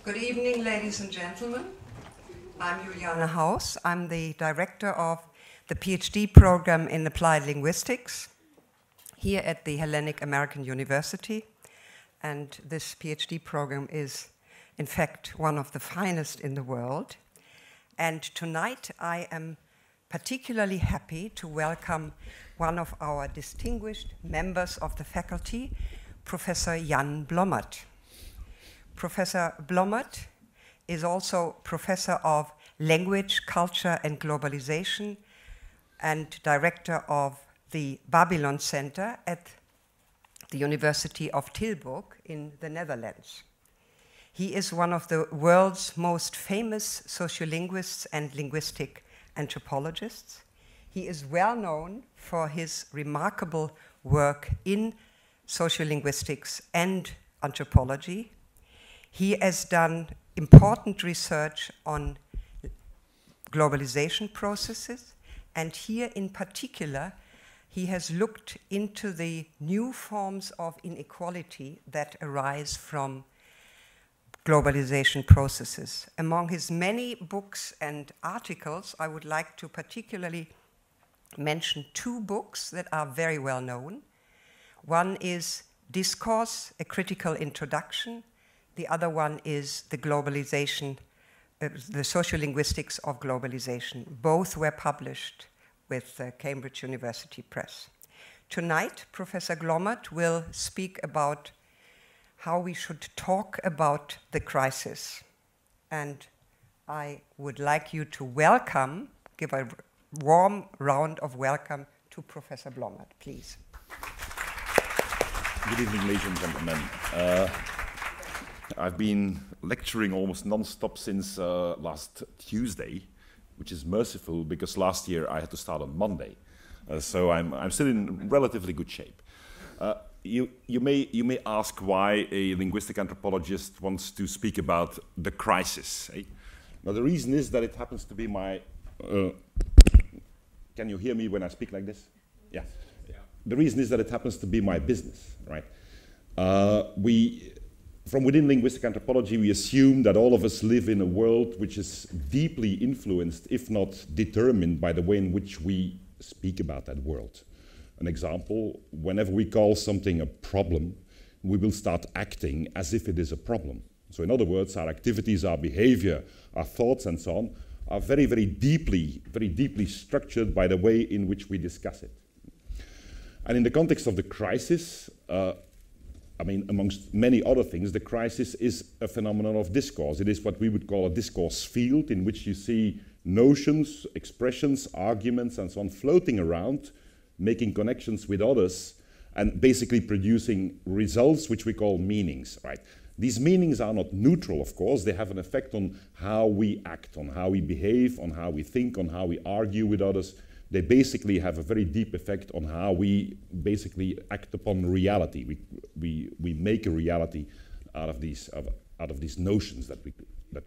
Good evening, ladies and gentlemen. I'm Juliane Haus. I'm the director of the PhD program in Applied Linguistics here at the Hellenic American University. And this PhD program is, in fact, one of the finest in the world. And tonight I am particularly happy to welcome one of our distinguished members of the faculty, Professor Jan Blommaert. Professor Blommaert is also Professor of Language, Culture and Globalization and Director of the Babylon Center at the University of Tilburg in the Netherlands. He is one of the world's most famous sociolinguists and linguistic anthropologists. He is well known for his remarkable work in sociolinguistics and anthropology. He has done important research on globalization processes, and here in particular, he has looked into the new forms of inequality that arise from globalization processes. Among his many books and articles, I would like to particularly mention two books that are very well known. One is Discourse, A Critical Introduction. The other one is the globalization, the sociolinguistics of globalization. Both were published with Cambridge University Press. Tonight, Professor Blommaert will speak about how we should talk about the crisis. And I would like you to welcome, give a warm round of welcome to Professor Blommaert, please. Good evening, ladies and gentlemen. I've been lecturing almost non-stop since last Tuesday, which is merciful because last year I had to start on Monday. So I'm still in relatively good shape. You may ask why a linguistic anthropologist wants to speak about the crisis. Eh? Now the reason is that it happens to be my... can you hear me when I speak like this? Yeah. The reason is that it happens to be my business, right? From within linguistic anthropology, we assume that all of us live in a world which is deeply influenced, if not determined, by the way in which we speak about that world. An example, whenever we call something a problem, we will start acting as if it is a problem. So in other words, our activities, our behavior, our thoughts and so on are very, very deeply structured by the way in which we discuss it. And in the context of the crisis, I mean, amongst many other things, the crisis is a phenomenon of discourse. It is what we would call a discourse field in which you see notions, expressions, arguments, and so on floating around, making connections with others, and basically producing results which we call meanings, right? These meanings are not neutral, of course. They have an effect on how we act, on how we behave, on how we think, on how we argue with others. They basically have a very deep effect on how we basically act upon reality. We make a reality out of these notions that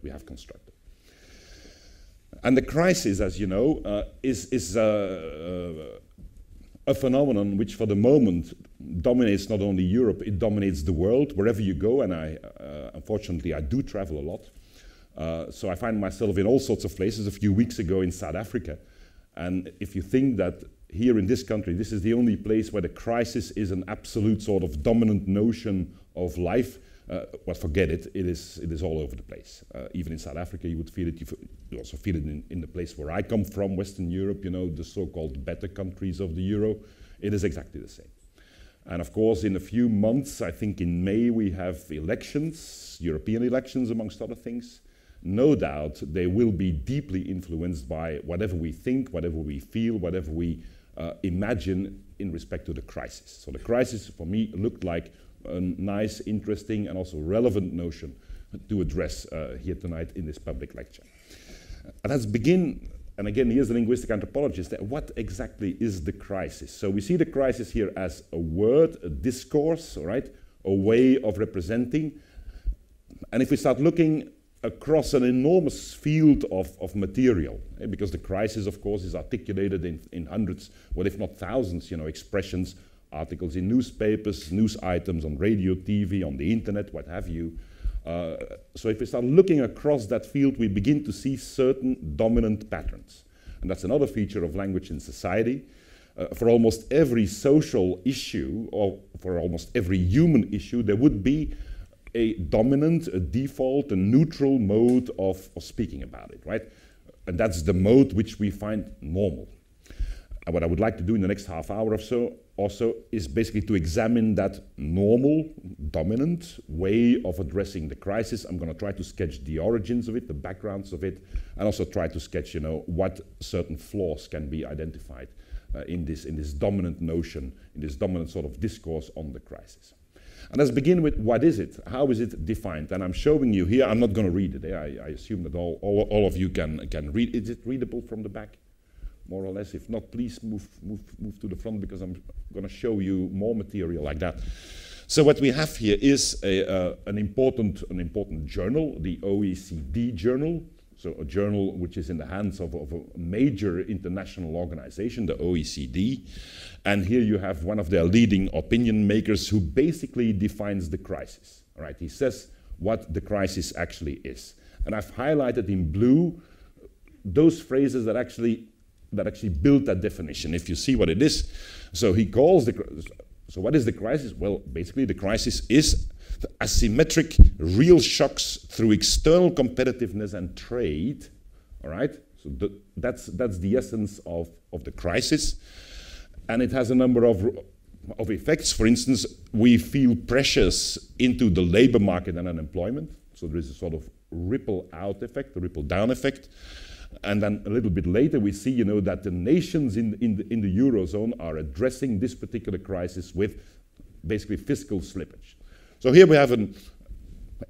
we have constructed. And the crisis, as you know, is a phenomenon which, for the moment, dominates not only Europe, it dominates the world wherever you go. And unfortunately, I do travel a lot, so I find myself in all sorts of places. A few weeks ago in South Africa. And if you think that here in this country, this is the only place where the crisis is an absolute sort of dominant notion of life, well, forget it. It is all over the place. Even in South Africa, you would feel it. You also feel it in the place where I come from, Western Europe, you know, the so-called better countries of the Euro. It is exactly the same. And of course, in a few months, I think in May, we have elections, European elections, amongst other things. No doubt they will be deeply influenced by whatever we think, whatever we feel, whatever we imagine in respect to the crisis. So the crisis, for me, looked like a nice, interesting, and also relevant notion to address here tonight in this public lecture. And let's begin, and again, here's the linguistic anthropologist, what exactly is the crisis? So we see the crisis here as a word, a discourse, all right, a way of representing. And if we start looking across an enormous field of material, because the crisis, of course, is articulated in hundreds, well, if not thousands, you know, expressions, articles in newspapers, news items on radio, TV, on the internet, what have you. So if we start looking across that field, we begin to see certain dominant patterns. And that's another feature of language in society. For almost every social issue, or for almost every human issue, there would be a dominant, a default, a neutral mode of speaking about it, right? And that's the mode which we find normal. And what I would like to do in the next half hour or so also is basically to examine that normal, dominant way of addressing the crisis. I'm going to try to sketch the origins of it, the backgrounds of it, and also try to sketch, what certain flaws can be identified in this dominant notion, in this dominant sort of discourse on the crisis. And let's begin with what is it? How is it defined? And I'm showing you here. I'm not going to read it. I assume that all of you can read. Is it readable from the back? More or less. If not, please move to the front, because I'm going to show you more material like that. So what we have here is an important journal, the OECD journal. So a journal which is in the hands of a major international organization, the OECD. And here you have one of their leading opinion makers who basically defines the crisis. All right, he says what the crisis actually is. And I've highlighted in blue those phrases that actually build that definition, if you see what it is. So he calls so what is the crisis? Well, basically the crisis is the asymmetric real shocks through external competitiveness and trade. All right, so that's the essence of the crisis. And it has a number of effects. For instance, we feel pressures into the labor market and unemployment. So there is a sort of ripple out effect, a ripple down effect. And then a little bit later, we see, that the nations in the Eurozone are addressing this particular crisis with basically fiscal slippage. So here we have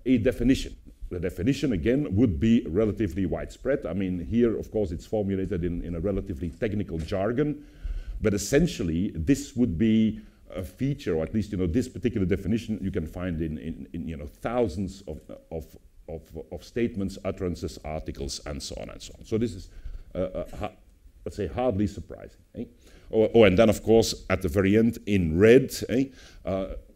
a definition. The definition, again, would be relatively widespread. I mean, here, of course, it's formulated in a relatively technical jargon. But essentially, this would be a feature, or at least, this particular definition you can find in thousands of statements, utterances, articles, and so on and so on. So this is, let's say, hardly surprising. Eh? And then, of course, at the very end, in red,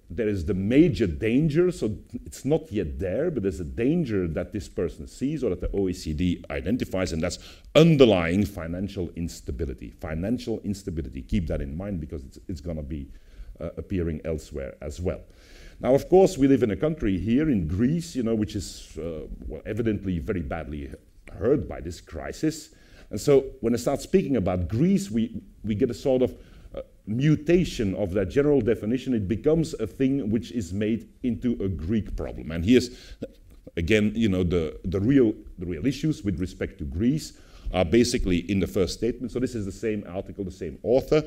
there is the major danger. So it's not yet there, but there's a danger that this person sees or that the OECD identifies, and that's underlying financial instability. Financial instability. Keep that in mind, because it's going to be appearing elsewhere as well. Now, of course, we live in a country here in Greece, which is evidently very badly hurt by this crisis. And so when I start speaking about Greece, we get a sort of mutation of that general definition. It becomes a thing which is made into a Greek problem. And here's, again, the real issues with respect to Greece are basically in the first statement. So this is the same article, the same author.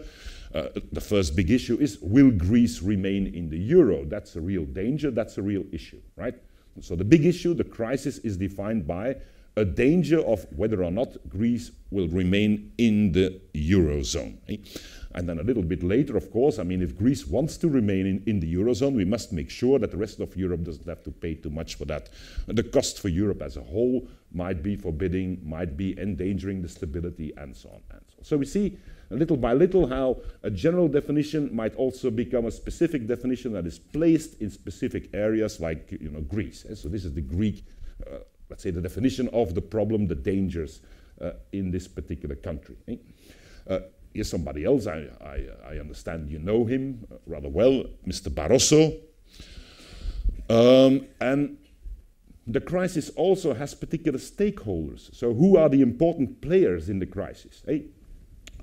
The first big issue is, will Greece remain in the euro? That's a real danger, that's a real issue, right? So the big issue, the crisis, is defined by a danger of whether or not Greece will remain in the eurozone. Eh? And then a little bit later, of course, I mean, if Greece wants to remain in the eurozone, we must make sure that the rest of Europe doesn't have to pay too much for that. The cost for Europe as a whole might be forbidding, might be endangering the stability, and so on and so on. So we see little by little how a general definition might also become a specific definition that is placed in specific areas like, Greece. So this is the Greek, let's say, the definition of the problem, the dangers in this particular country. Here's somebody else. I understand you know him rather well, Mr. Barroso. And the crisis also has particular stakeholders. So who are the important players in the crisis?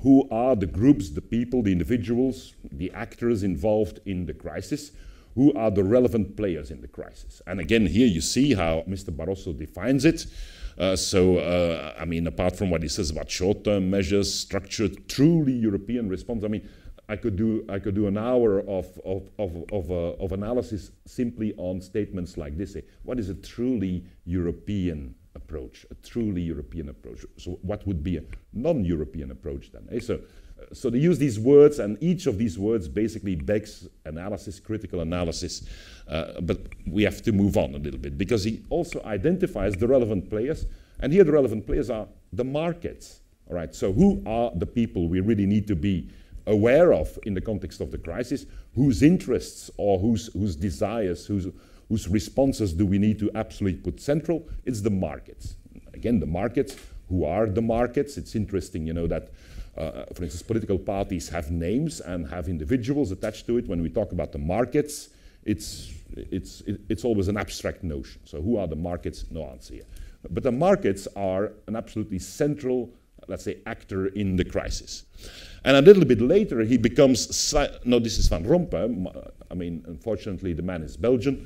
Who are the groups, the people, the individuals, the actors involved in the crisis? Who are the relevant players in the crisis? And again, here you see how Mr. Barroso defines it. I mean, apart from what he says about short-term measures, structured, truly European response, I mean, I could do an hour of analysis simply on statements like this. What is a truly European approach? A truly European approach. So what would be a non-European approach then? So they use these words, and each of these words basically begs analysis, critical analysis. But we have to move on a little bit, because he also identifies the relevant players. And here the relevant players are the markets. All right. So who are the people we really need to be aware of in the context of the crisis? Whose interests or whose desires, whose responses do we need to absolutely put central? It's the markets. Again, the markets. Who are the markets? It's interesting, you know, that, for instance, political parties have names and have individuals attached to it. When we talk about the markets, it's always an abstract notion. So who are the markets? No answer here. But the markets are an absolutely central, let's say, actor in the crisis. And a little bit later, he becomes, no, this is Van Rompuy. I mean, unfortunately, the man is Belgian.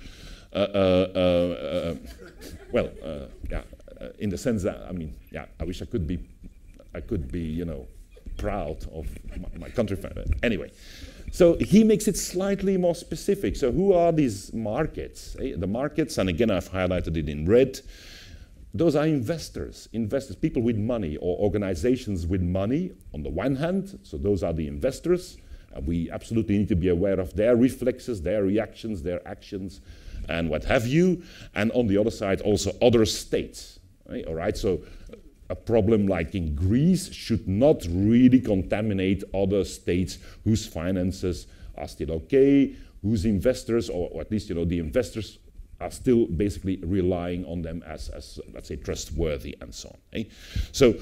Yeah. In the sense that, I mean, yeah, I wish I could be, you know, proud of my country. Anyway, so he makes it slightly more specific. So who are these markets? The markets, and again, I've highlighted it in red. Those are investors, people with money, or organizations with money on the one hand. So those are the investors. And we absolutely need to be aware of their reflexes, their reactions, their actions, and what have you. And on the other side, also other states. Right? All right, so a problem like in Greece should not really contaminate other states whose finances are still okay, whose investors, or at least, you know, the investors are still basically relying on them as let's say, trustworthy and so on. Eh? So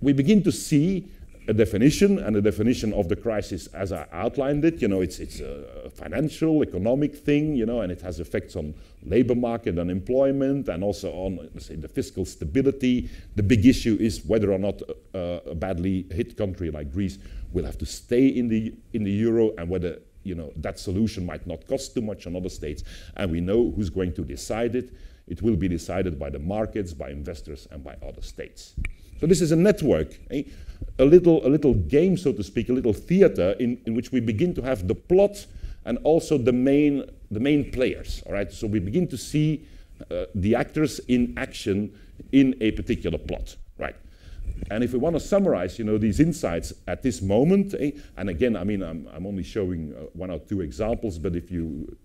we begin to see a definition, and a definition of the crisis as I outlined it. You know, it's a financial, economic thing, you know, and it has effects on labor market, unemployment, and also on, let's say, the fiscal stability. The big issue is whether or not a badly hit country like Greece will have to stay in the euro, and whether, you know, that solution might not cost too much on other states. And we know who's going to decide it. It will be decided by the markets, by investors, and by other states. So this is a network, eh? a little game, so to speak, a little theater in which we begin to have the plot and also the main players. All right, so we begin to see the actors in action in a particular plot, right? And if we want to summarize, you know, these insights at this moment, and again, I mean, I'm only showing one or two examples, but if you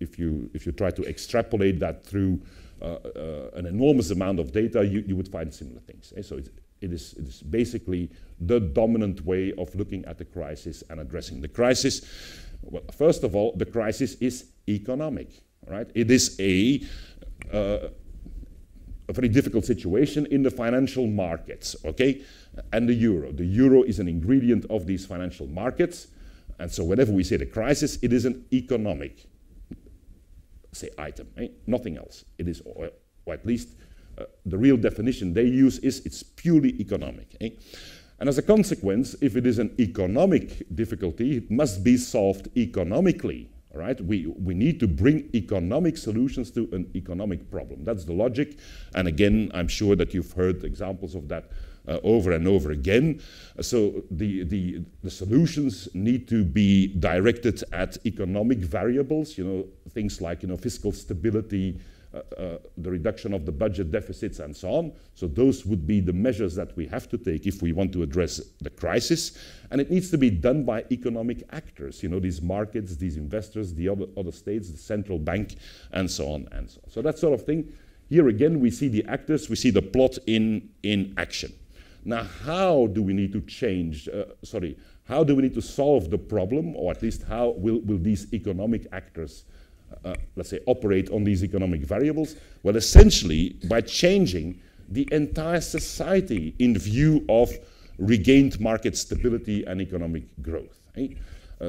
try to extrapolate that through an enormous amount of data, you would find similar things. So it is basically the dominant way of looking at the crisis and addressing the crisis. Well, first of all, the crisis is economic, right? It is a very difficult situation in the financial markets, okay? And the euro. The euro is an ingredient of these financial markets. And so whenever we say the crisis, it is an economic, say, item, nothing else. It is, or at least the real definition they use is it's purely economic. And as a consequence, if it is an economic difficulty, it must be solved economically. Right? We need to bring economic solutions to an economic problem. That's the logic. And again, I'm sure that you've heard examples of that over and over again. So the solutions need to be directed at economic variables, you know, things like, you know, fiscal stability, the reduction of the budget deficits, and so on. So those would be the measures that we have to take if we want to address the crisis. And it needs to be done by economic actors, you know, these markets, these investors, the other states, the central bank, and so on and so on. So that sort of thing. Here again, we see the actors, we see the plot in action. Now, how do we need to change, how do we need to solve the problem, or at least how will these economic actors let's say, operate on these economic variables? Well, essentially, by changing the entire society in view of regained market stability and economic growth.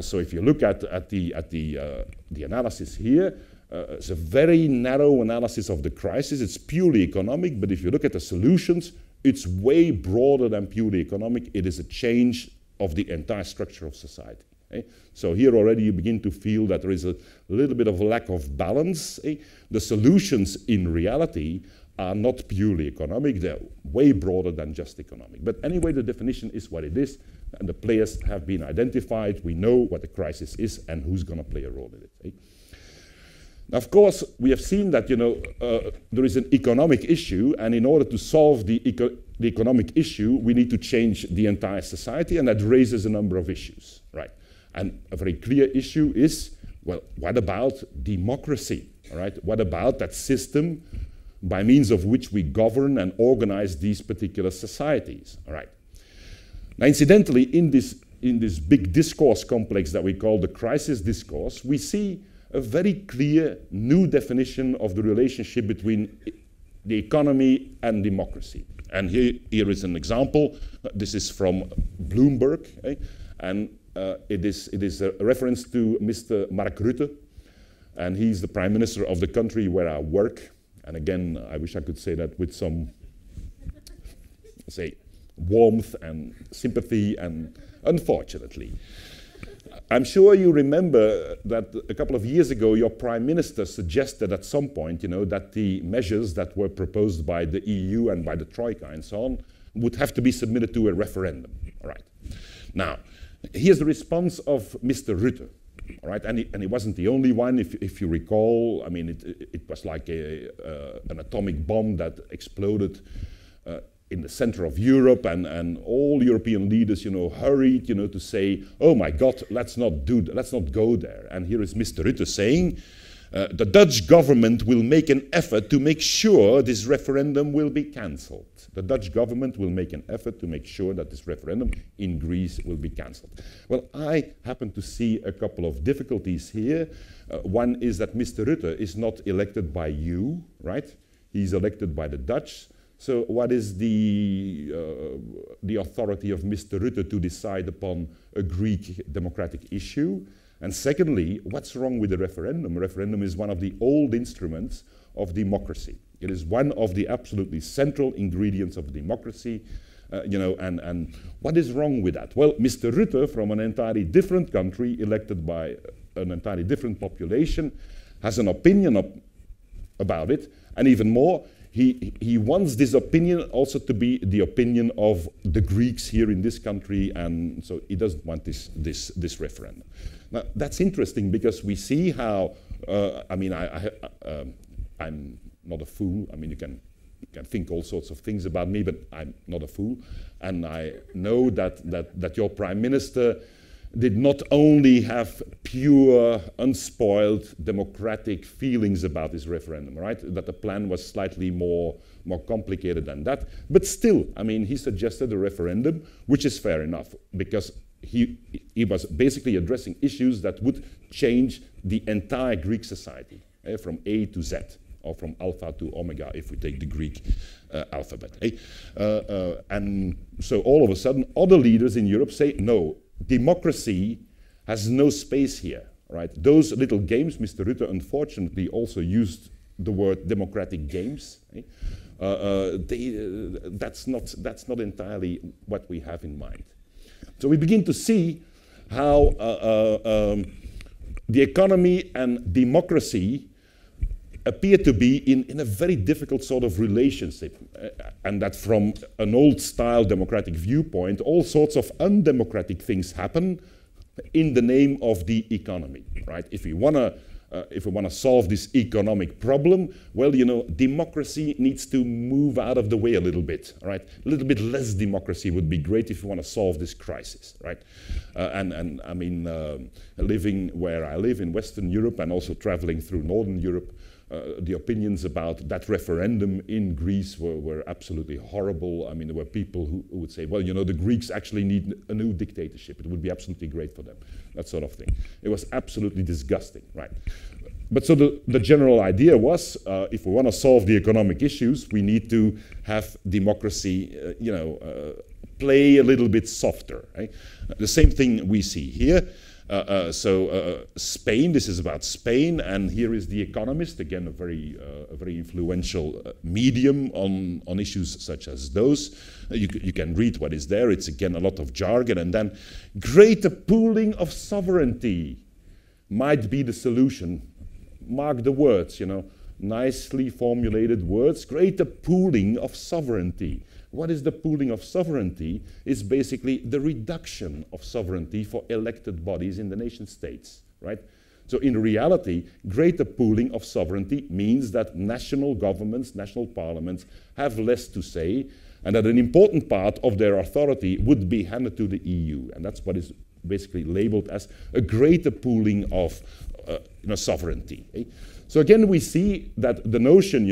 So if you look at the analysis here, it's a very narrow analysis of the crisis. It's purely economic, but if you look at the solutions, it's way broader than purely economic. It is a change of the entire structure of society. So here already you begin to feel that there is a little bit of lack of balance. The solutions in reality are not purely economic, they're way broader than just economic. But anyway, the definition is what it is, and the players have been identified. We know what the crisis is and who's going to play a role in it. Now, of course, we have seen that, you know, there is an economic issue, and in order to solve the economic issue, we need to change the entire society, and that raises a number of issues, right? And a very clear issue is, well, what about democracy, all right? What about that system by means of which we govern and organize these particular societies, all right? Now, incidentally, in this big discourse complex that we call the crisis discourse, we see a very clear new definition of the relationship between the economy and democracy. And here is an example. This is from Bloomberg, and it is a reference to Mr. Mark Rutte, and he's the Prime Minister of the country where I work. And again, I wish I could say that with some, say, warmth and sympathy, and unfortunately. I'm sure you remember that a couple of years ago, your Prime Minister suggested at some point, that the measures that were proposed by the EU and by the Troika and so on would have to be submitted to a referendum. All right. Now, here's the response of Mr. Rutte. All right, and he wasn't the only one. If you recall, I mean, it was like an atomic bomb that exploded in the center of Europe, and all European leaders, hurried, to say, "Oh my God, let's not go there." And here is Mr. Rutte saying, "The Dutch government will make an effort to make sure this referendum will be cancelled. The Dutch government will make an effort to make sure that this referendum in Greece will be cancelled." Well, I happen to see a couple of difficulties here. One is that Mr. Rutte is not elected by you, right? He's elected by the Dutch. So what is the authority of Mr. Rutte to decide upon a Greek democratic issue? And secondly, what's wrong with the referendum? A referendum is one of the old instruments of democracy. It is one of the absolutely central ingredients of democracy, and what is wrong with that? Well, Mr. Rutte, from an entirely different country, elected by an entirely different population, has an opinion about it, and even more, he wants this opinion also to be the opinion of the Greeks here in this country, and so he doesn't want this referendum. Now, that's interesting because we see how, I'm not a fool. I mean, you can think all sorts of things about me, but I'm not a fool. And I know that your Prime Minister did not only have pure, unspoiled democratic feelings about this referendum, right? That the plan was slightly more complicated than that. But still, I mean, he suggested a referendum, which is fair enough, because he was basically addressing issues that would change the entire Greek society, from A to Z, or from alpha to omega, if we take the Greek alphabet. And so all of a sudden, other leaders in Europe say, no, democracy has no space here, right? Those little games, Mr. Rutte unfortunately also used the word democratic games. That's not entirely what we have in mind. So we begin to see how the economy and democracy appear to be in a very difficult sort of relationship, and that from an old-style democratic viewpoint, all sorts of undemocratic things happen in the name of the economy, right? If we want to solve this economic problem, well, democracy needs to move out of the way a little bit, right? A little bit less democracy would be great if we want to solve this crisis, right? And I mean, living where I live in Western Europe and also traveling through Northern Europe, the opinions about that referendum in Greece were absolutely horrible. I mean, there were people who would say, well, the Greeks actually need a new dictatorship. It would be absolutely great for them, that sort of thing. It was absolutely disgusting, right? But so the general idea was, if we want to solve the economic issues, we need to have democracy, play a little bit softer, right? The same thing we see here. Spain, this is about Spain, and here is The Economist, again a very influential medium on issues such as those. You can read what is there. It's again a lot of jargon, and then greater pooling of sovereignty might be the solution. Mark the words, nicely formulated words. Greater pooling of sovereignty. What is the pooling of sovereignty? Is basically the reduction of sovereignty for elected bodies in the nation states, right? So in reality, greater pooling of sovereignty means that national governments, national parliaments have less to say, and that an important part of their authority would be handed to the EU. And that's what is basically labeled as a greater pooling of sovereignty. Eh? So again, we see that the notion,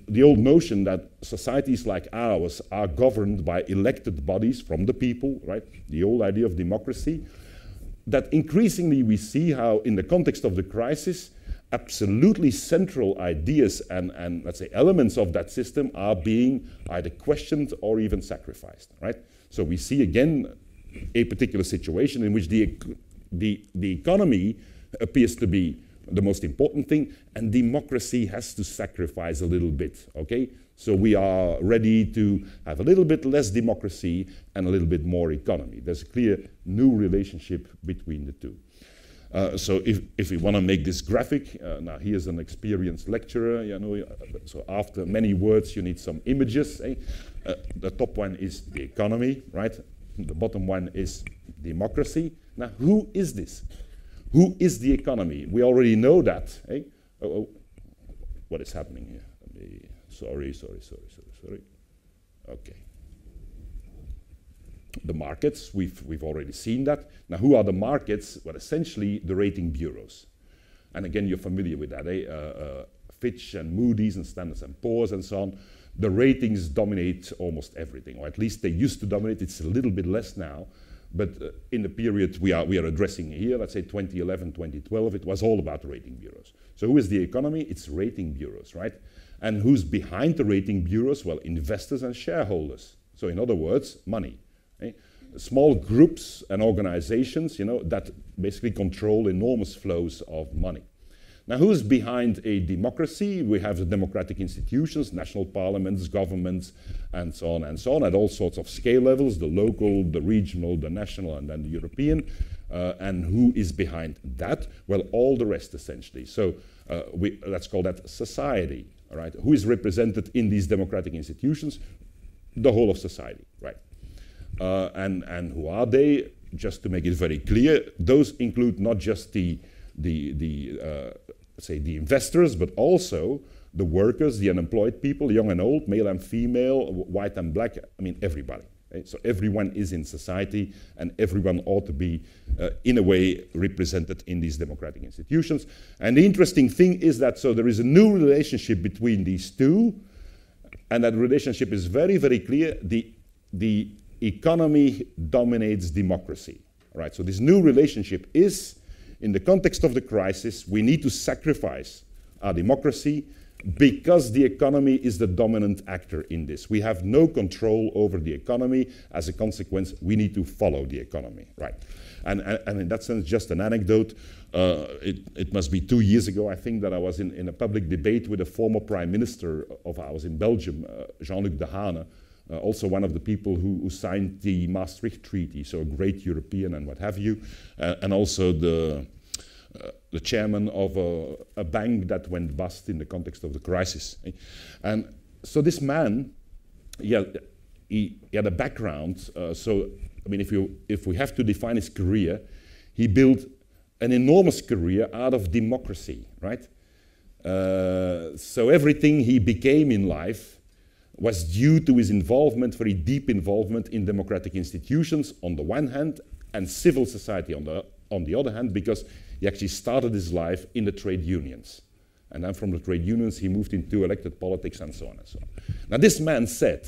the old notion that societies like ours are governed by elected bodies from the people, right? The old idea of democracy, that increasingly we see how in the context of the crisis, absolutely central ideas and let's say elements of that system are being either questioned or even sacrificed, right? So we see again a particular situation in which the economy appears to be the most important thing, and democracy has to sacrifice a little bit, okay? So we are ready to have a little bit less democracy and a little bit more economy. There's a clear new relationship between the two. So if we want to make this graphic, now here's an experienced lecturer, you know, so after many words you need some images. Eh? The top one is the economy, right? The bottom one is democracy. Now who is this? Who is the economy? We already know that. Eh? Oh, what is happening here? Sorry. Okay. The markets, we've already seen that. Now, who are the markets? Well, essentially the rating bureaus. And again, you're familiar with that, eh? Fitch and Moody's and Standard & Poor's and so on. The ratings dominate almost everything, or at least they used to dominate. It's a little bit less now. But in the period we are addressing here, let's say 2011, 2012, it was all about rating bureaus. So who is the economy? It's rating bureaus, right? And who's behind the rating bureaus? Well, investors and shareholders. So in other words, money. Eh? Small groups and organizations, you know, that basically control enormous flows of money. Now, who's behind a democracy? We have the democratic institutions, national parliaments, governments, and so on, at all sorts of scale levels, the local, the regional, the national, and then the European. And who is behind that? Well, all the rest, essentially. So let's call that society, all right? Who is represented in these democratic institutions? The whole of society, right? And who are they? Just to make it very clear, those include not just say the investors, but also the workers, the unemployed people, young and old, male and female, white and black, I mean everybody. Right? So everyone is in society and everyone ought to be in a way represented in these democratic institutions. And the interesting thing is that so there is a new relationship between these two, and that relationship is very, very clear. The economy dominates democracy. Right? So this new relationship is, in the context of the crisis, we need to sacrifice our democracy because the economy is the dominant actor in this. We have no control over the economy. As a consequence, we need to follow the economy, right? And in that sense, just an anecdote, it must be 2 years ago, I think, that I was in a public debate with a former prime minister of ours in Belgium, Jean-Luc Dehaene, also one of the people who signed the Maastricht Treaty, so a great European and what have you, and also the chairman of a bank that went bust in the context of the crisis. And so this man, he had a background. So I mean, if we have to define his career, he built an enormous career out of democracy, right? So everything he became in life was due to his involvement, very deep involvement in democratic institutions on the one hand, and civil society on the other hand, because he actually started his life in the trade unions. And then from the trade unions, he moved into elected politics and so on and so on. Now this man said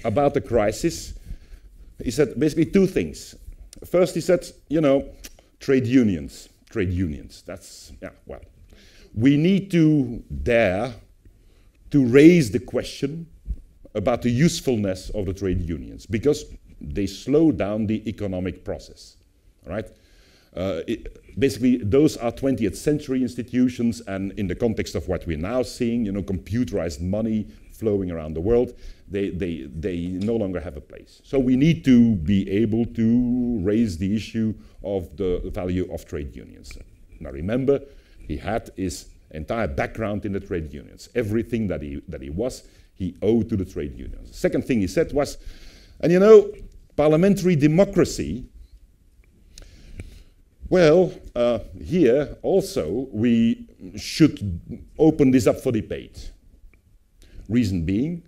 about the crisis, he said basically two things. First, he said, you know, trade unions, that's, yeah, well, we need to dare to raise the question about the usefulness of the trade unions, because they slow down the economic process, right? Basically, those are 20th century institutions, and in the context of what we're now seeing, you know, computerized money flowing around the world, they no longer have a place. So we need to be able to raise the issue of the value of trade unions. Now remember, he had his entire background in the trade unions. Everything that he was, he owed to the trade unions. The second thing he said was, and you know, parliamentary democracy, well, here also we should open this up for debate. Reason being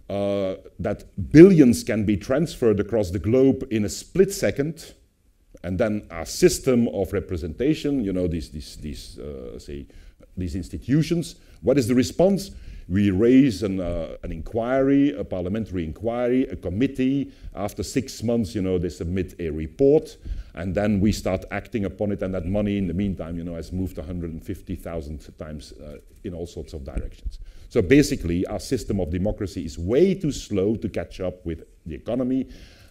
that billions can be transferred across the globe in a split second, and then our system of representation, you know, these institutions, what is the response? We raise an inquiry, a parliamentary inquiry, a committee. After 6 months, they submit a report, and then we start acting upon it, and that money in the meantime, has moved 150,000 times in all sorts of directions. So basically, our system of democracy is way too slow to catch up with the economy,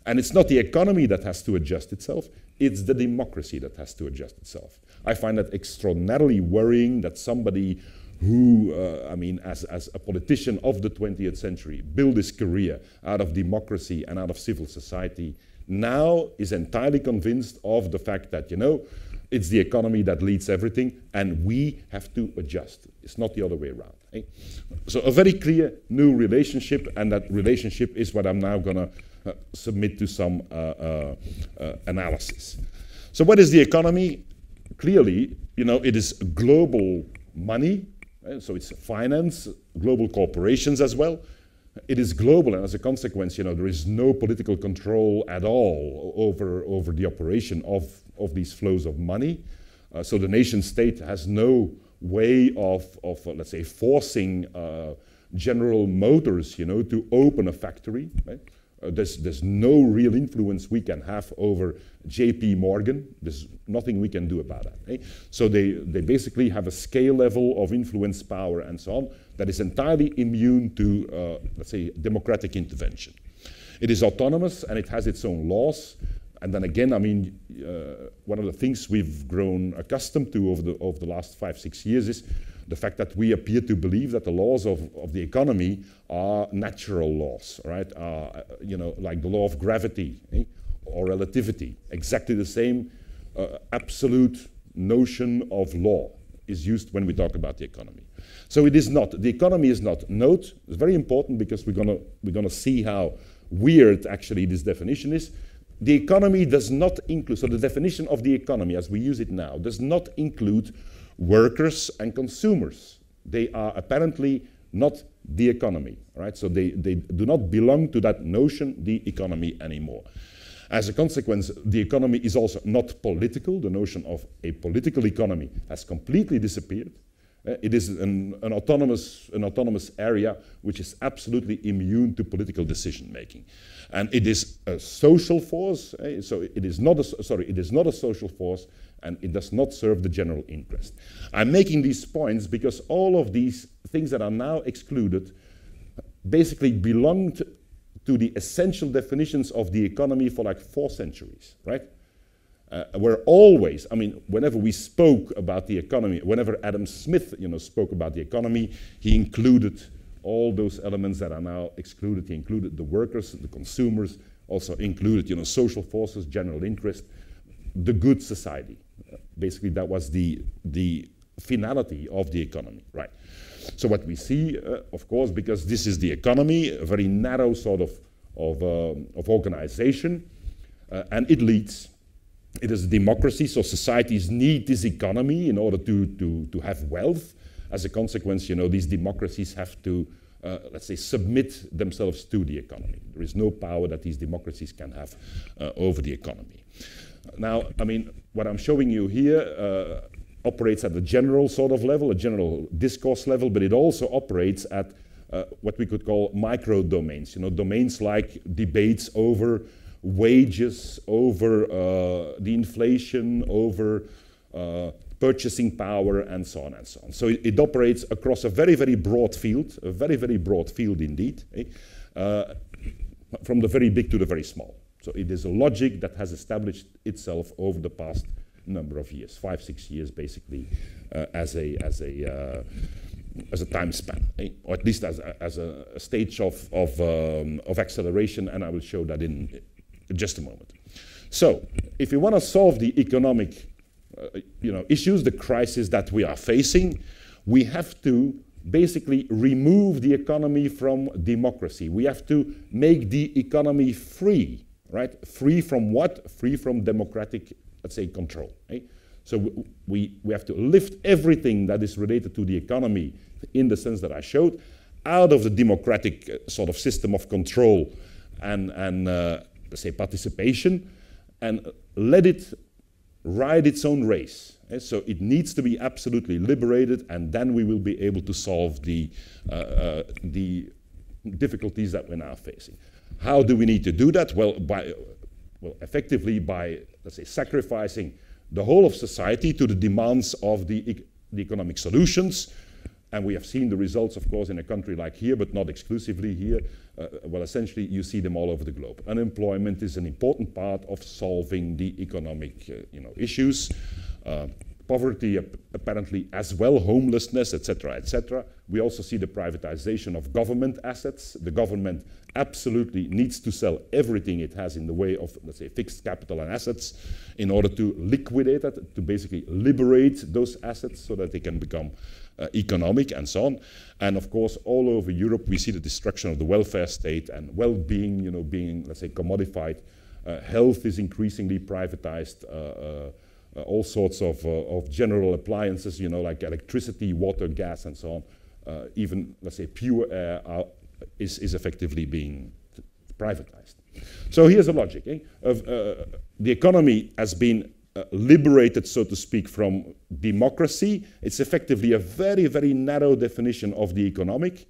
and it's not the economy that has to adjust itself, it's the democracy that has to adjust itself. I find that extraordinarily worrying that somebody who, as a politician of the 20th century, built his career out of democracy and out of civil society, now is entirely convinced of the fact that, it's the economy that leads everything, and we have to adjust. It's not the other way around. Eh? So a very clear new relationship, and that relationship is what I'm now going to submit to some analysis. So what is the economy? Clearly, it is global money, so it's finance, global corporations as well. It is global, and as a consequence, there is no political control at all over the operation of these flows of money. So the nation state has no way of let's say, forcing General Motors, to open a factory. Right? There's no real influence we can have over JP Morgan. There's nothing we can do about that. Eh? So they basically have a scale level of influence, power, and so on that is entirely immune to, let's say, democratic intervention. It is autonomous and it has its own laws. And then again, one of the things we've grown accustomed to over the last 5-6 years is the fact that we appear to believe that the laws of the economy are natural laws, right? Like the law of gravity, or relativity. Exactly the same absolute notion of law is used when we talk about the economy. So it is not. The economy is not. Note, it's very important because we're gonna see how weird actually this definition is. The economy does not include, so the definition of the economy as we use it now does not include workers and consumers. They are apparently not the economy, right? So they do not belong to that notion, the economy, anymore. As a consequence, the economy is also not political. The notion of a political economy has completely disappeared. It is an autonomous area which is absolutely immune to political decision making. And it is a social force, so it is not a social force, and it does not serve the general interest. I'm making these points because all of these things that are now excluded basically belonged to the essential definitions of the economy for like 4 centuries, right? Where always, whenever we spoke about the economy, whenever Adam Smith, spoke about the economy, he included all those elements that are now excluded. He included the workers, the consumers, also included, social forces, general interest, the good society. Basically, that was the finality of the economy, right? So what we see, of course, because this is the economy, a very narrow sort of organization, and it leads. It is a democracy, so societies need this economy in order to have wealth. As a consequence, these democracies have to, let's say, submit themselves to the economy. There is no power that these democracies can have over the economy. Now, what I'm showing you here operates at a general sort of level, a general discourse level, but it also operates at what we could call micro domains. Domains like debates over wages, over the inflation, over purchasing power, and so on and so on. So it operates across a very, very broad field, indeed, from the very big to the very small. So it is a logic that has established itself over the past number of years, 5-6 years, basically, as a time span, or at least as a stage of acceleration, and I will show that in just a moment. So, if we want to solve the economic, issues, the crisis that we are facing, we have to basically remove the economy from democracy. We have to make the economy free, right? Free from what? Free from democratic, let's say, control. So we have to lift everything that is related to the economy in the sense that I showed out of the democratic sort of system of control and let's say participation, and let it ride its own race. So it needs to be absolutely liberated, and then we will be able to solve the difficulties that we're now facing. How do we need to do that? Well, effectively by, let's say, sacrificing the whole of society to the demands of the economic solutions. And we have seen the results, of course, in a country like here, but not exclusively here. Well, essentially, you see them all over the globe. Unemployment is an important part of solving the economic issues. Poverty, apparently, as well, homelessness, etc., etc. We also see the privatization of government assets. The government absolutely needs to sell everything it has in the way of, let's say, fixed capital and assets in order to liquidate it, to basically liberate those assets so that they can become economic and so on. And of course, all over Europe, we see the destruction of the welfare state and well-being, being, let's say, commodified. Health is increasingly privatized. All sorts of general appliances, like electricity, water, gas, and so on. Even, let's say, pure air is effectively being privatized. So here's the logic. The economy has been liberated, so to speak, from democracy. It's effectively a very, very narrow definition of the economic,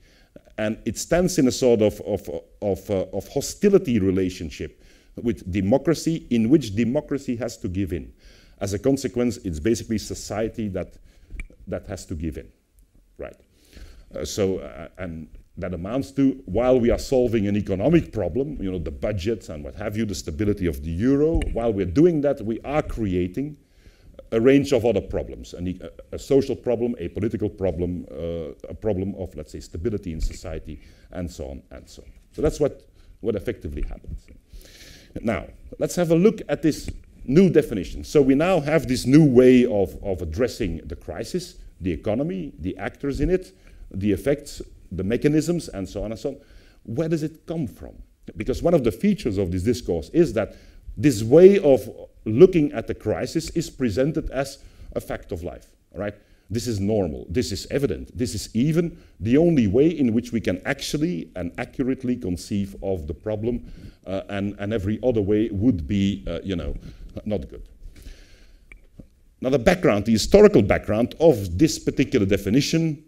and it stands in a sort of hostility relationship with democracy, in which democracy has to give in. As a consequence, it's basically society that has to give in, right? And that amounts to, while we are solving an economic problem, the budgets and what have you, the stability of the euro, while we're doing that, we are creating a range of other problems, a social problem, a political problem, a problem of, let's say, stability in society, and so on and so on. So that's what effectively happens. Now, let's have a look at this new definition. So we now have this new way of addressing the crisis, the economy, the actors in it, the effects, the mechanisms, and so on and so on. Where does it come from? Because one of the features of this discourse is that this way of looking at the crisis is presented as a fact of life, right? This is normal, this is evident, this is even the only way in which we can actually and accurately conceive of the problem, and every other way would be, not good. Now the background, the historical background of this particular definition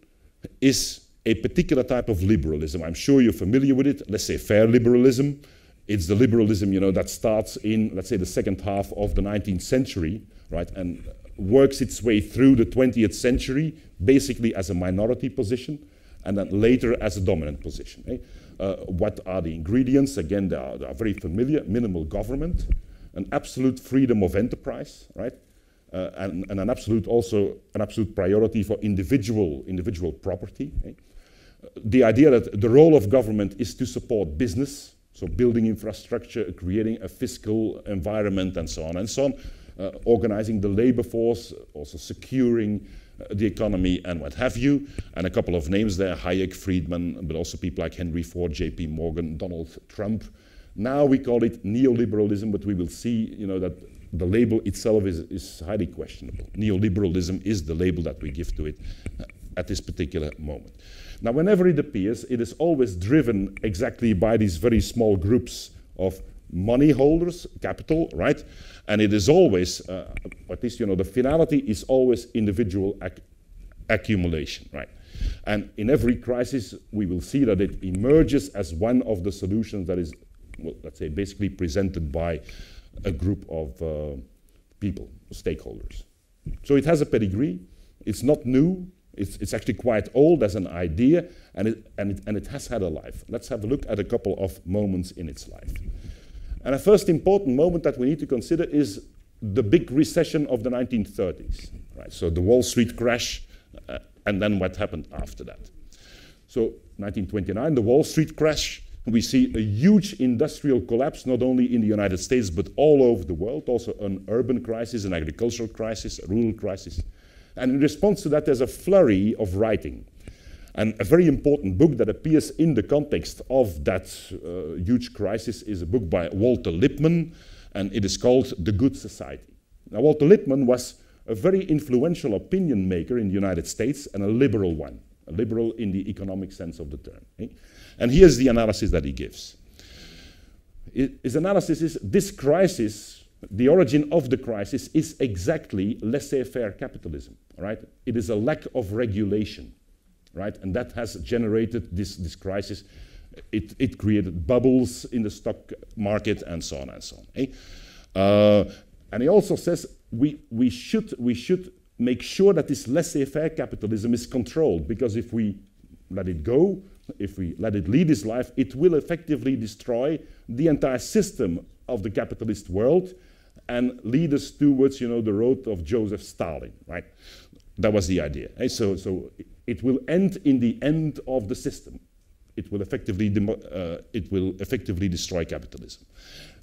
is a particular type of liberalism. I'm sure you're familiar with it. Let's say fair liberalism. It's the liberalism, that starts in, let's say, the second half of the 19th century, right, and works its way through the 20th century, basically as a minority position, and then later as a dominant position. What are the ingredients? Again, they are very familiar: minimal government, an absolute freedom of enterprise, right, and an absolute priority for individual property. The idea that the role of government is to support business, so building infrastructure, creating a fiscal environment, and so on and so on, organizing the labor force, also securing the economy and what have you, and a couple of names there: Hayek, Friedman, but also people like Henry Ford, J.P. Morgan, Donald Trump. Now we call it neoliberalism, but we will see, that the label itself is highly questionable. Neoliberalism is the label that we give to it at this particular moment. Now, whenever it appears, it is always driven exactly by these very small groups of money holders, capital, right? And it is always, at least, the finality is always individual accumulation, right? And in every crisis, we will see that it emerges as one of the solutions that is, well, let's say, basically presented by a group of people, stakeholders. So it has a pedigree. It's not new. It's actually quite old as an idea, and it has had a life. Let's have a look at a couple of moments in its life. And a first important moment that we need to consider is the big recession of the 1930s. Right? So the Wall Street crash, and then what happened after that. So 1929, the Wall Street crash. We see a huge industrial collapse, not only in the United States, but all over the world. Also an urban crisis, an agricultural crisis, a rural crisis. And in response to that, there's a flurry of writing. And a very important book that appears in the context of that huge crisis is a book by Walter Lippmann, and it is called The Good Society. Now, Walter Lippmann was a very influential opinion maker in the United States, and a liberal one, a liberal in the economic sense of the term. And here's the analysis that he gives. His analysis is this crisis the origin of the crisis is exactly laissez-faire capitalism, right? It is a lack of regulation, right? And that has generated this crisis. It created bubbles in the stock market and so on and so on. Eh? And he also says we should make sure that this laissez-faire capitalism is controlled, because if we let it go, if we let it lead its life, it will effectively destroy the entire system of the capitalist world and lead us towards, you know, the road of Joseph Stalin, right? That was the idea. Eh? So it will end in the end of the system. It will effectively destroy capitalism.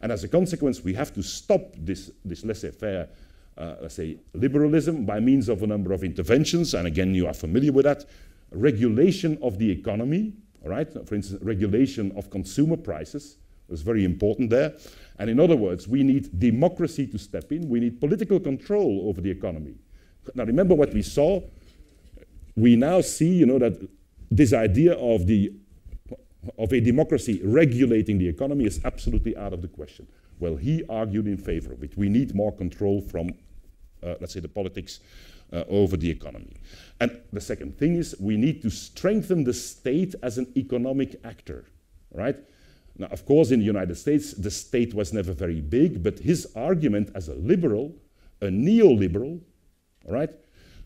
And as a consequence, we have to stop this laissez-faire, let's say, liberalism by means of a number of interventions. And again, you are familiar with that. Regulation of the economy, all right? For instance, regulation of consumer prices was very important there. And in other words, we need democracy to step in. We need political control over the economy. Now, remember what we saw. We now see, you know, that this idea of a democracy regulating the economy is absolutely out of the question. Well, he argued in favor of it. We need more control from, let's say, the politics over the economy. And the second thing is we need to strengthen the state as an economic actor, right? Now, of course, in the United States, the state was never very big, but his argument as a liberal, a neoliberal, right,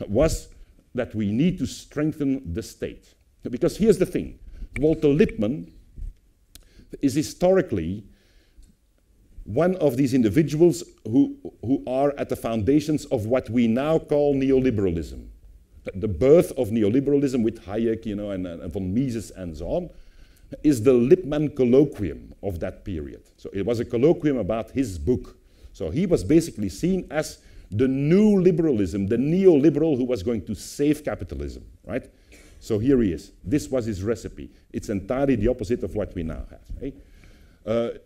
was that we need to strengthen the state. Because here's the thing. Walter Lippmann is historically one of these individuals who are at the foundations of what we now call neoliberalism. The birth of neoliberalism with Hayek, you know, and von Mises and so on, is the Lippmann colloquium of that period. So it was a colloquium about his book. So he was basically seen as the new liberalism, the neoliberal who was going to save capitalism, right? So here he is. This was his recipe. It's entirely the opposite of what we now have. Eh?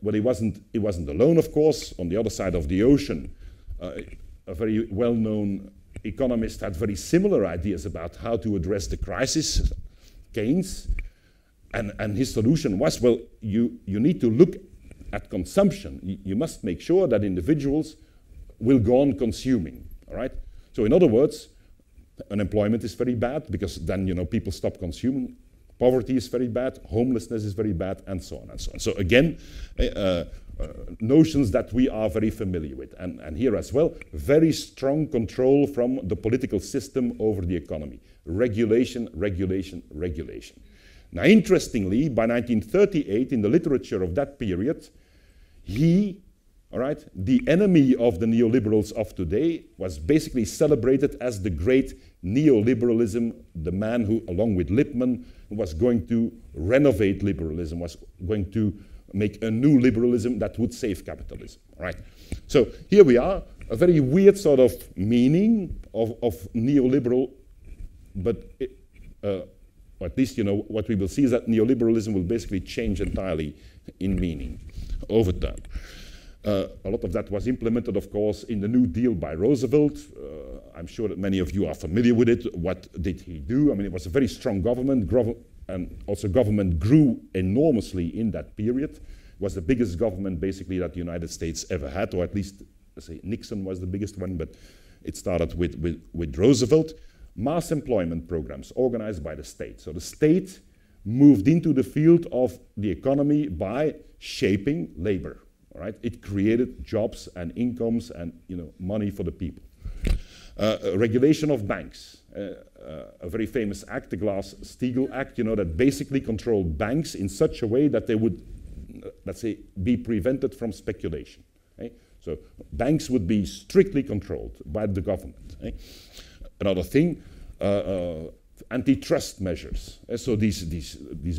But he wasn't alone, of course. On the other side of the ocean, a very well-known economist had very similar ideas about how to address the crisis, Keynes. And his solution was, well, you need to look at consumption. You must make sure that individuals will go on consuming, all right? So in other words, unemployment is very bad because then, you know, people stop consuming. Poverty is very bad, homelessness is very bad, and so on and so on. So again, notions that we are very familiar with. And here as well, very strong control from the political system over the economy. Regulation, regulation, regulation. Now, interestingly, by 1938, in the literature of that period, all right, the enemy of the neoliberals of today was basically celebrated as the great neoliberalism, the man who, along with Lippmann, was going to renovate liberalism, was going to make a new liberalism that would save capitalism, right? So here we are, a very weird sort of meaning of neoliberal, but at least, you know, what we will see is that neoliberalism will basically change entirely in meaning over time. A lot of that was implemented, of course, in the New Deal by Roosevelt. I'm sure that many of you are familiar with it. What did he do? I mean, it was a very strong government, and also government grew enormously in that period. It was the biggest government, basically, that the United States ever had, or at least, let's say, Nixon was the biggest one, but it started with Roosevelt. Mass employment programs organized by the state. So the state moved into the field of the economy by shaping labor. All right? It created jobs and incomes and, you know, money for the people. Regulation of banks. A very famous act, the Glass-Steagall Act, you know, that basically controlled banks in such a way that they would, let's say, be prevented from speculation. Okay? So banks would be strictly controlled by the government. Okay? Another thing, antitrust measures. So these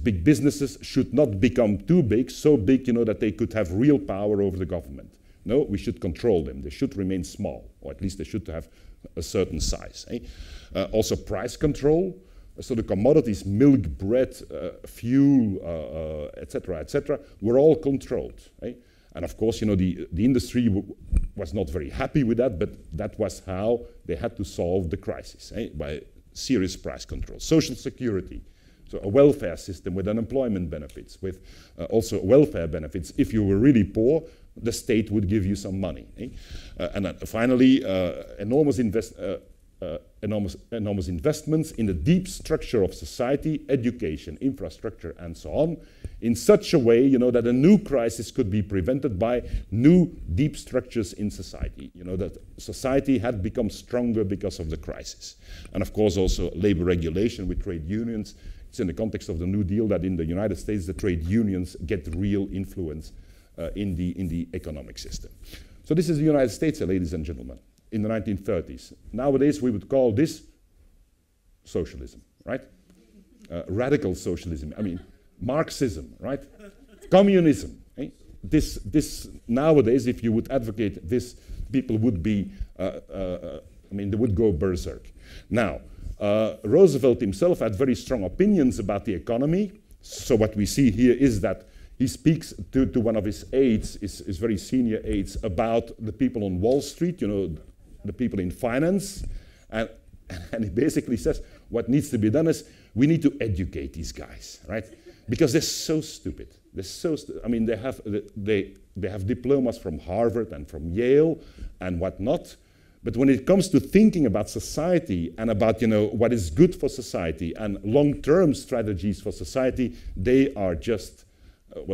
big businesses should not become too big, so big, you know, that they could have real power over the government. No, we should control them. They should remain small, or at least they should have a certain size. Also price control. So the commodities, milk, bread, fuel, etc., were all controlled. And of course, you know, the industry was not very happy with that, but that was how they had to solve the crisis, by serious price control. Social security, so a welfare system with unemployment benefits, with also welfare benefits. If you were really poor, the state would give you some money. And then finally, enormous investments in the deep structure of society, education, infrastructure, and so on, in such a way, that a new crisis could be prevented by new deep structures in society. That society had become stronger because of the crisis. And of course, also labor regulation with trade unions. It's in the context of the New Deal that in the United States, the trade unions get real influence in the economic system. So this is the United States, ladies and gentlemen, in the 1930s. Nowadays, we would call this socialism, right? Radical socialism. I mean, Marxism, right? Communism. Eh? This nowadays, if you would advocate this, people would be, they would go berserk. Now, Roosevelt himself had very strong opinions about the economy. So what we see here is that he speaks to one of his aides, his very senior aides, about the people on Wall Street, the people in finance. And he basically says, what needs to be done is we need to educate these guys, right? Because they're so stupid. They're so they have diplomas from Harvard and from Yale and whatnot. But when it comes to thinking about society and about what is good for society and long-term strategies for society, they are just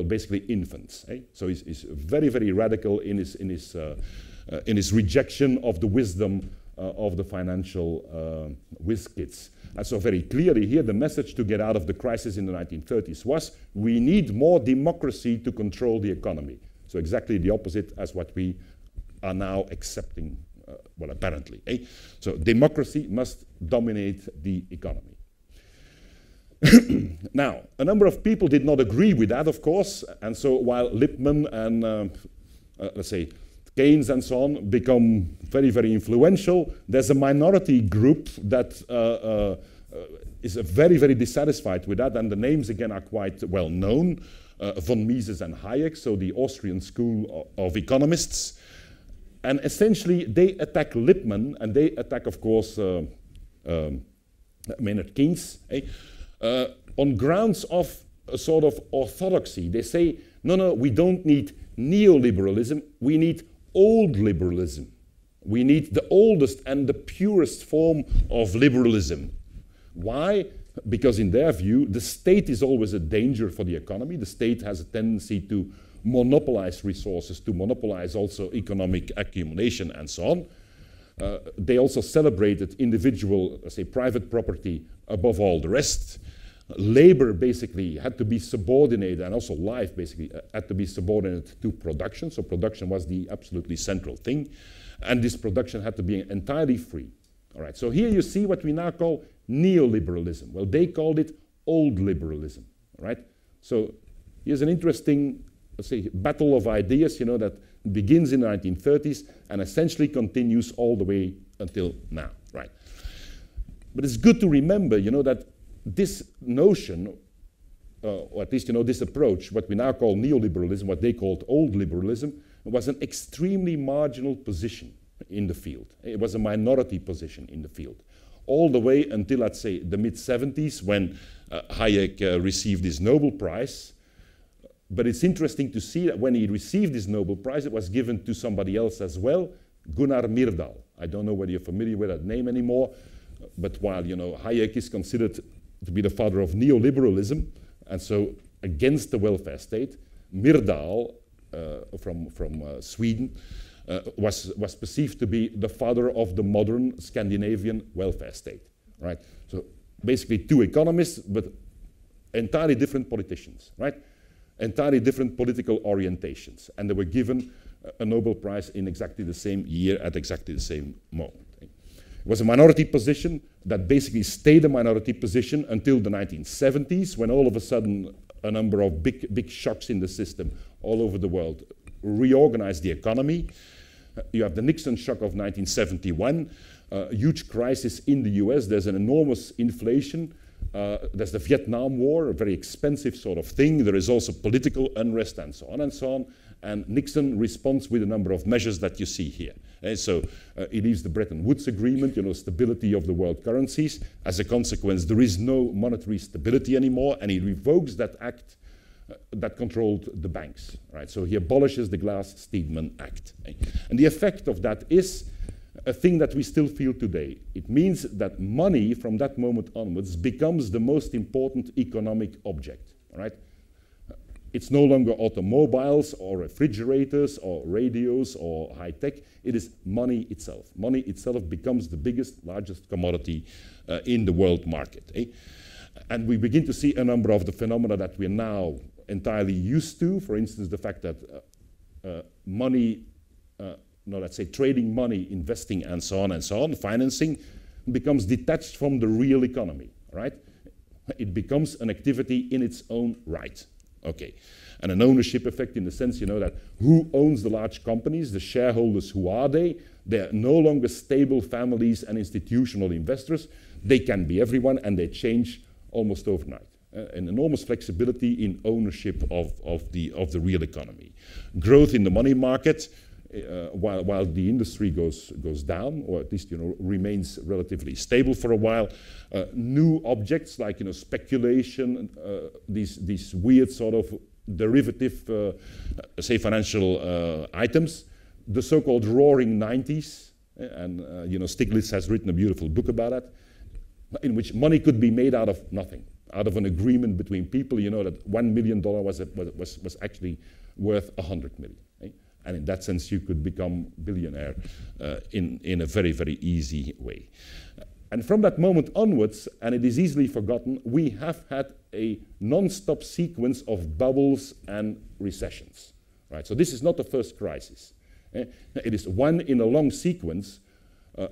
basically infants. Eh? So he's very, very radical in his rejection of the wisdom of the financial whiz kids. And so very clearly here, the message to get out of the crisis in the 1930s was, we need more democracy to control the economy. So exactly the opposite as what we are now accepting, apparently. Eh? So democracy must dominate the economy. Now, a number of people did not agree with that, of course, and so while Lippmann and, let's say, Keynes and so on become very, very influential, there's a minority group that is very, very dissatisfied with that, and the names again are quite well known, von Mises and Hayek, so the Austrian school of economists. And essentially they attack Lippmann, and they attack, of course, Maynard Keynes, on grounds of a sort of orthodoxy. They say, no, we don't need neoliberalism, we need old liberalism. We need the oldest and the purest form of liberalism. Why? Because in their view, the state is always a danger for the economy. The state has a tendency to monopolize resources, to monopolize also economic accumulation and so on. They also celebrated individual, let's say, private property above all the rest. Labor basically had to be subordinated, and also life basically had to be subordinate to production. So production was the absolutely central thing. And this production had to be entirely free. All right, so here you see what we now call neoliberalism. Well, they called it old liberalism. All right, so here's an interesting, let's say, battle of ideas, that begins in the 1930s and essentially continues all the way until now. Right, but it's good to remember, that this notion, or at least, this approach, what we now call neoliberalism, what they called old liberalism, was an extremely marginal position in the field. It was a minority position in the field. All the way until, let's say, the mid-70s, when Hayek received his Nobel Prize. But it's interesting to see that when he received his Nobel Prize, it was given to somebody else as well, Gunnar Myrdal. I don't know whether you're familiar with that name anymore, but while, Hayek is considered to be the father of neoliberalism, and so against the welfare state, Myrdal from Sweden was perceived to be the father of the modern Scandinavian welfare state, right? So basically two economists, but entirely different politicians, right? Entirely different political orientations, and they were given a Nobel Prize in exactly the same year at exactly the same moment. It was a minority position that basically stayed a minority position until the 1970s, when all of a sudden a number of big shocks in the system all over the world reorganized the economy. You have the Nixon shock of 1971, huge crisis in the US. There's an enormous inflation. There's the Vietnam War, a very expensive sort of thing. There is also political unrest and so on and so on. And Nixon responds with a number of measures that you see here. And so he leaves the Bretton Woods Agreement, stability of the world currencies. As a consequence, there is no monetary stability anymore, and he revokes that act that controlled the banks, right? So he abolishes the Glass-Steagall Act. And the effect of that is a thing that we still feel today. It means that money from that moment onwards becomes the most important economic object, right? It's no longer automobiles or refrigerators or radios or high tech. It is money itself. Money itself becomes the biggest, largest commodity in the world market. And we begin to see a number of the phenomena that we're now entirely used to. For instance, the fact that money, let's say trading money, investing, and so on, financing, becomes detached from the real economy, right? It becomes an activity in its own right. Okay, and an ownership effect in the sense, that who owns the large companies, the shareholders, who are they? They're no longer stable families and institutional investors. They can be everyone, and they change almost overnight. An enormous flexibility in ownership of the real economy. Growth in the money market, while the industry goes down, or at least remains relatively stable for a while. New objects like speculation, these weird sort of derivative, say financial items, the so-called Roaring '90s, and Stiglitz has written a beautiful book about that, in which money could be made out of nothing, out of an agreement between people. That $1 million was actually worth 100 million. And in that sense, you could become billionaire in a very, very easy way. And from that moment onwards, and it is easily forgotten, we have had a non-stop sequence of bubbles and recessions. Right? So this is not the first crisis. It is one in a long sequence,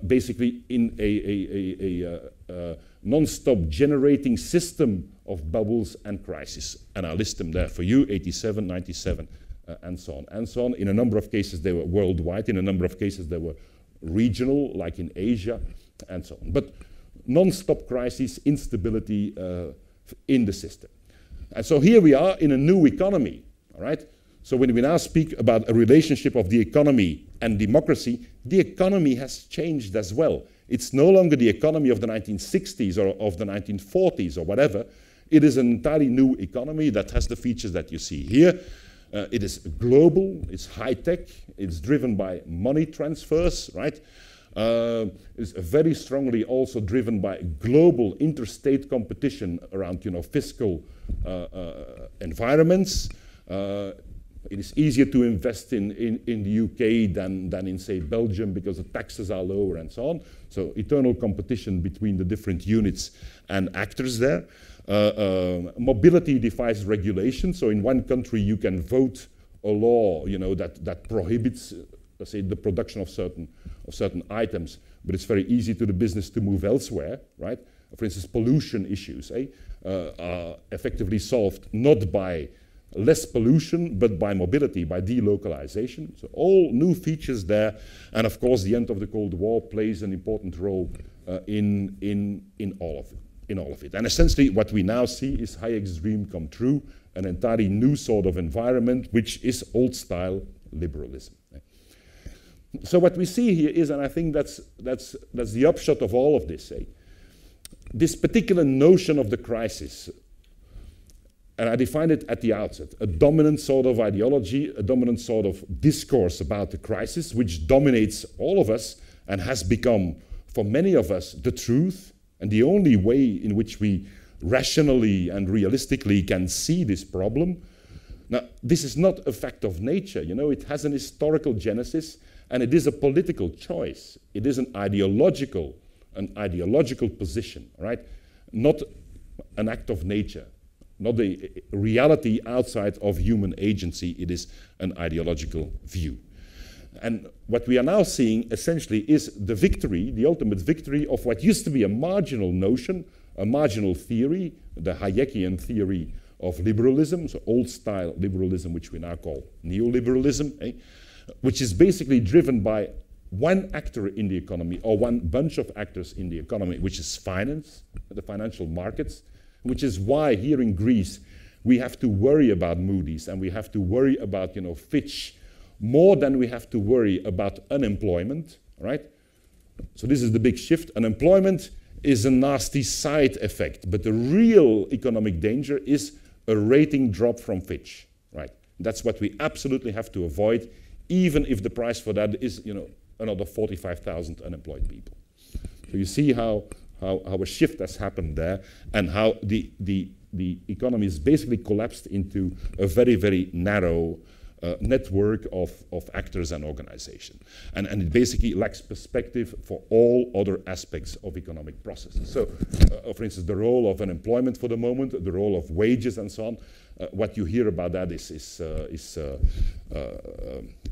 basically in a non-stop generating system of bubbles and crises. And I'll list them there for you: 87, 97, and so on. In a number of cases, they were worldwide. In a number of cases, they were regional, like in Asia, and so on. But non-stop crises, instability in the system. And so here we are in a new economy, all right? So when we now speak about a relationship of the economy and democracy, the economy has changed as well. It's no longer the economy of the 1960s or of the 1940s or whatever. It is an entirely new economy that has the features that you see here. It is global, it's high-tech, it's driven by money transfers, right? It's very strongly also driven by global interstate competition around, fiscal environments. It is easier to invest in the UK than in, say, Belgium, because the taxes are lower and so on. So eternal competition between the different units and actors there. Mobility defies regulation. So in one country you can vote a law, that prohibits, let's say, the production of certain items, but it's very easy to the business to move elsewhere, right? For instance, pollution issues are effectively solved not by less pollution, but by mobility, by delocalization. So all new features there, and of course the end of the Cold War plays an important role in all of it. And essentially what we now see is Hayek's dream come true, an entirely new sort of environment, which is old-style liberalism. So what we see here is, and I think that's the upshot of all of this, this particular notion of the crisis, and I defined it at the outset, a dominant sort of ideology, a dominant sort of discourse about the crisis, which dominates all of us and has become, for many of us, the truth, and the only way in which we rationally and realistically can see this problem. Now, this is not a fact of nature, it has an historical genesis, and it is a political choice. It is an ideological position, right? Not an act of nature, not a reality outside of human agency. It is an ideological view. And what we are now seeing essentially is the victory, the ultimate victory of what used to be a marginal notion, a marginal theory, the Hayekian theory of liberalism, so old-style liberalism, which we now call neoliberalism, which is basically driven by one actor in the economy, or one bunch of actors in the economy, which is finance, the financial markets, which is why here in Greece we have to worry about Moody's and we have to worry about, Fitch, more than we have to worry about unemployment, right? So this is the big shift. Unemployment is a nasty side effect, but the real economic danger is a rating drop from Fitch, right? That's what we absolutely have to avoid, even if the price for that is, you know, another 45,000 unemployed people. So you see how a shift has happened there, and how the economy is basically collapsed into a very, very narrow network of actors and organizations. And it basically lacks perspective for all other aspects of economic processes. So, for instance, the role of unemployment for the moment, the role of wages and so on, what you hear about that is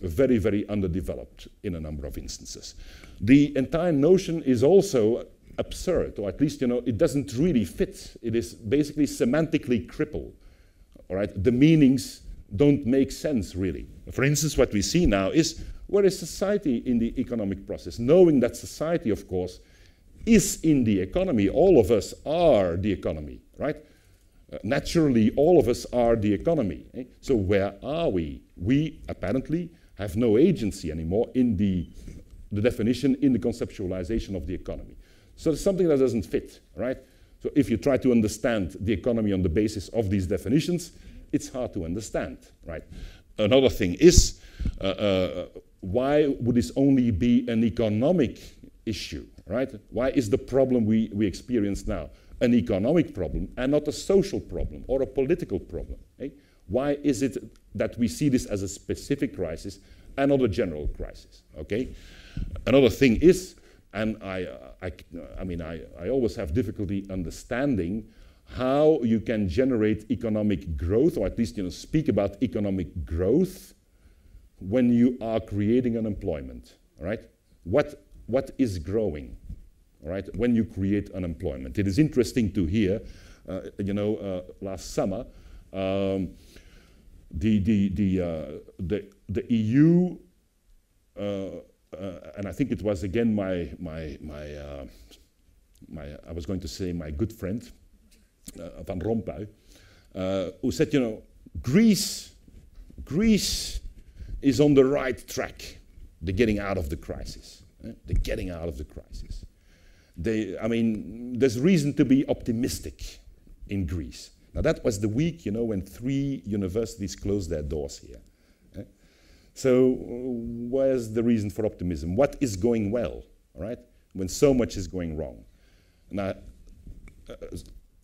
very, very underdeveloped in a number of instances. The entire notion is also absurd, or at least, you know, it doesn't really fit. It is basically semantically crippled, all right? The meanings don't make sense, really. For instance, what we see now is, where is society in the economic process? Knowing that society, of course, is in the economy. All of us are the economy, right? Naturally, all of us are the economy. So where are we? We apparently have no agency anymore in the definition, in the conceptualization of the economy. So there's something that doesn't fit, right? So if you try to understand the economy on the basis of these definitions, it's hard to understand, right? Another thing is, why would this only be an economic issue, right? Why is the problem we experience now an economic problem and not a social problem or a political problem? Eh? Why is it that we see this as a specific crisis and not a general crisis, okay? Another thing is, and I mean, I always have difficulty understanding how you can generate economic growth, or at least, you know, speak about economic growth when you are creating unemployment, all right? What is growing, all right, when you create unemployment? It is interesting to hear, you know, last summer, the EU, and I think it was again I was going to say my good friend, Van Rompuy, who said, you know, Greece is on the right track. They're getting out of the crisis. They're getting out of the crisis. I mean, there's reason to be optimistic in Greece. Now that was the week, you know, when 3 universities closed their doors here. So where's the reason for optimism? What is going well, all right, when so much is going wrong? Now, I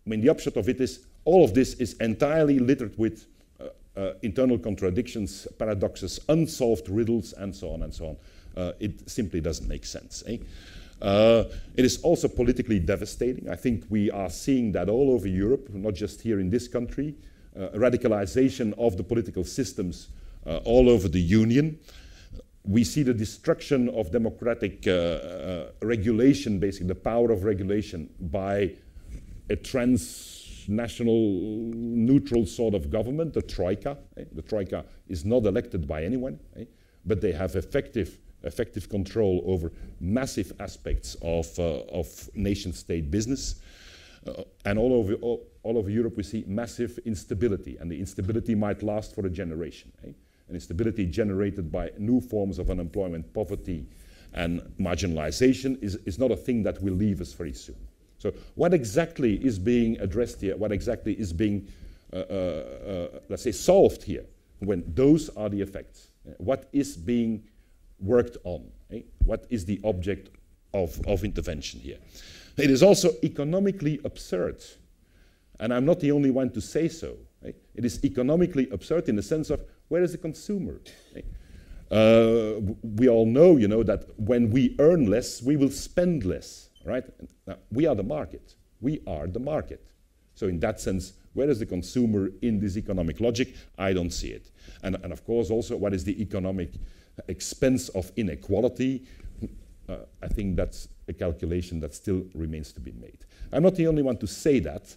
mean, the upshot of it is, all of this is entirely littered with internal contradictions, paradoxes, unsolved riddles, and so on and so on. It simply doesn't make sense. Eh? It is also politically devastating. I think we are seeing that all over Europe, not just here in this country, radicalization of the political systems all over the Union. We see the destruction of democratic regulation, basically the power of regulation, by a transnational neutral sort of government, the Troika. The Troika is not elected by anyone, but they have effective control over massive aspects of nation-state business. And all over Europe we see massive instability, and the instability might last for a generation. An instability generated by new forms of unemployment, poverty, and marginalization is not a thing that will leave us very soon. So what exactly is being addressed here? What exactly is being, let's say, solved here, when those are the effects? What is being worked on? What is the object of intervention here? It is also economically absurd, and I'm not the only one to say so. It is economically absurd in the sense of, where is the consumer? We all know, you know, that when we earn less, we will spend less, right? Now, we are the market. We are the market. So in that sense, where is the consumer in this economic logic? I don't see it. And of course, also, what is the economic expense of inequality? I think that's a calculation that still remains to be made. I'm not the only one to say that.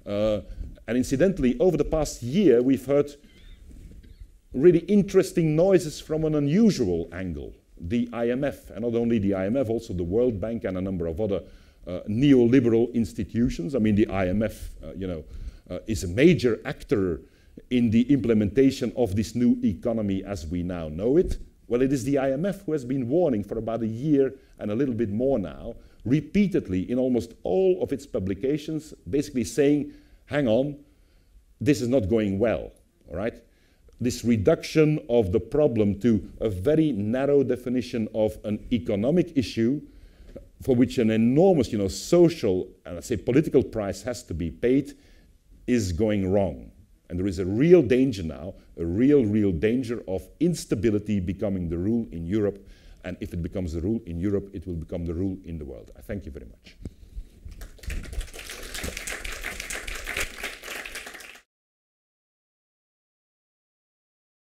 And incidentally, over the past year, we've heard really interesting noises from an unusual angle. The IMF, and not only the IMF, also the World Bank and a number of other neoliberal institutions. I mean, the IMF, you know, is a major actor in the implementation of this new economy as we now know it. Well, it is the IMF who has been warning for about a year and a little bit more now, repeatedly in almost all of its publications, basically saying, hang on, this is not going well, all right? This reduction of the problem to a very narrow definition of an economic issue for which an enormous, social and let's say political price has to be paid is going wrong. And there is a real danger now, a real danger of instability becoming the rule in Europe. And if it becomes the rule in Europe, it will become the rule in the world. I thank you very much.